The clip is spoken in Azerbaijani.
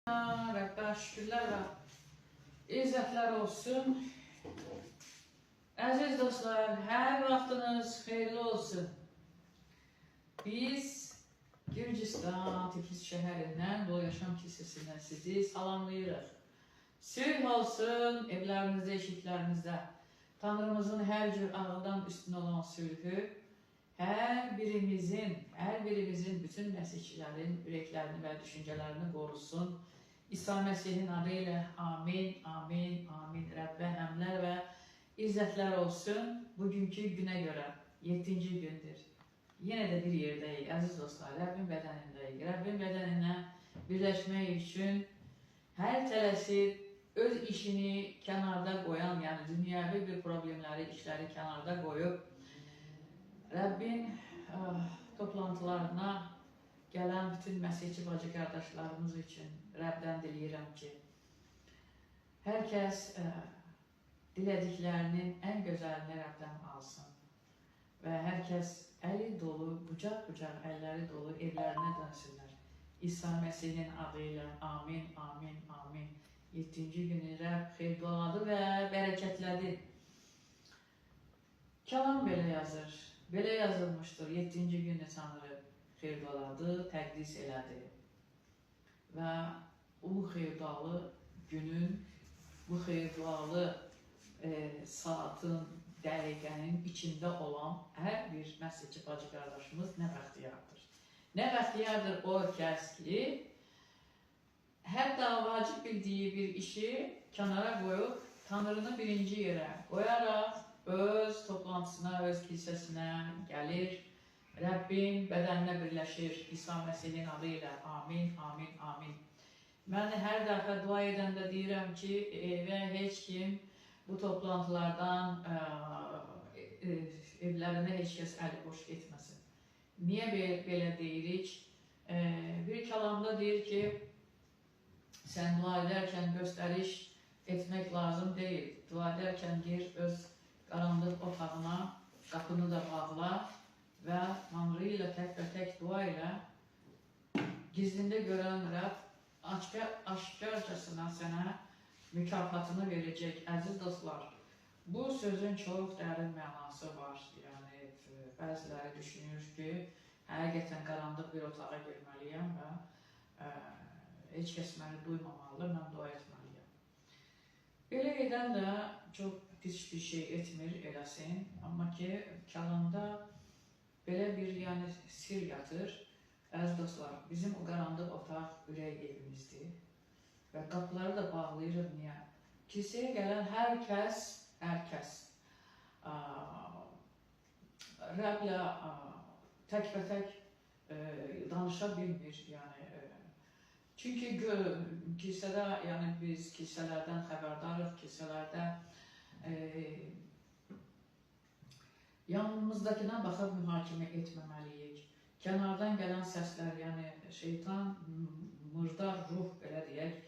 Rəbbə şükürlər və izzətlər olsun. Əziz dostlar, hər vaxtınız xeyirli olsun. Biz Gürcistan, Tiflis şəhərindən, Dolu Yaşam Kilsəsindən sizi salamlayırıq. Sülh olsun evlərinizdə, eşiklərinizdə. Tanrımızın hər cür ağıldan üstün olan sülhü hər birimizin bütün məsihçilərin ürəklərini və düşüncələrini qorusun. İsa Məsihin adı ilə amin, amin, amin. Rəbbə həmdlər və izzətlər olsun. Bugünkü günə görə 7-ci gündür. Yenə də bir yerdəyik, əziz dostlar, Rəbbin bədənindəyik. Rəbbin bədəninə birləşmək üçün hər tələsir öz işini kənarda qoyan, yəni dünyavi bir problemləri, işləri kənarda qoyub, Rəbbin toplantılarına gələn bütün məsihçi bacı qardaşlarımız üçün Rəbdən diləyirəm ki, hər kəs dilədiklərinin ən gözəlini Rəbdən alsın və hər kəs əli dolu, bucaq-bucaq əlləri dolu evlərinə dönsünlər. İsa Məsihin adı ilə amin, amin, amin. 7-ci günü Rəbb xeyirqaladı və bərəkətlədi. Kəlam belə yazır. Belə yazılmışdır, 7-ci günü Tanrı xeyirqaladı, təqdis elədi. Və bu xeyirqalı günün, bu xeyirqalı saatın, dəqiqənin içində olan hər bir məsihçi bacı qardaşımız nə bəxtiyardır. Nə bəxtiyardır o kəs ki, hətta vacib bildiyi bir işi kənara qoyub, Tanrını birinci yerə qoyaraq, öz toplantısına, öz kilsəsinə gəlir, Rəbbin bədəninə birləşir, İsa Məsihin adı ilə amin, amin, amin. Mən hər dəfə dua edəndə deyirəm ki, və heç kim bu toplantılardan evlərində heç kəs əli boş getməsin. Niyə belə deyirik? Bir kəlamda deyir ki, sən dua edərkən göstəriş etmək lazım deyil. Dua edərkən gir öz qaranlıq otağına, qapını da bağla və Tanrı ilə tək dua ilə gizlində görən Rəbb aşkarcasına sənə mükafatını verəcək. Əziz dostlar, bu sözün çox dərin mənası var. Yəni, bəziləri düşünür ki, həqiqətən qaranlıq bir otağa girməliyəm və heç kəs məni duymamalı, mən dua etməliyəm. Belə edən də çox pis bir şey etmir, eləsin. Amma ki, kəlamda belə bir sir yatır. Əziz dostlar, bizim o qaranlıq otaq ürək evimizdir və qapıları da bağlayırıq. Niyə? Kilsəyə gələn hər kəs Rəblə tək-bətək danışa bilmir. Çünki kilsədə, biz kilsələrdən xəbərdarıq, kilsələrdə yanımızdakına baxıb mühakimə etməməliyik. Kənardan gələn səslər, şeytan, murdar ruh, belə deyək,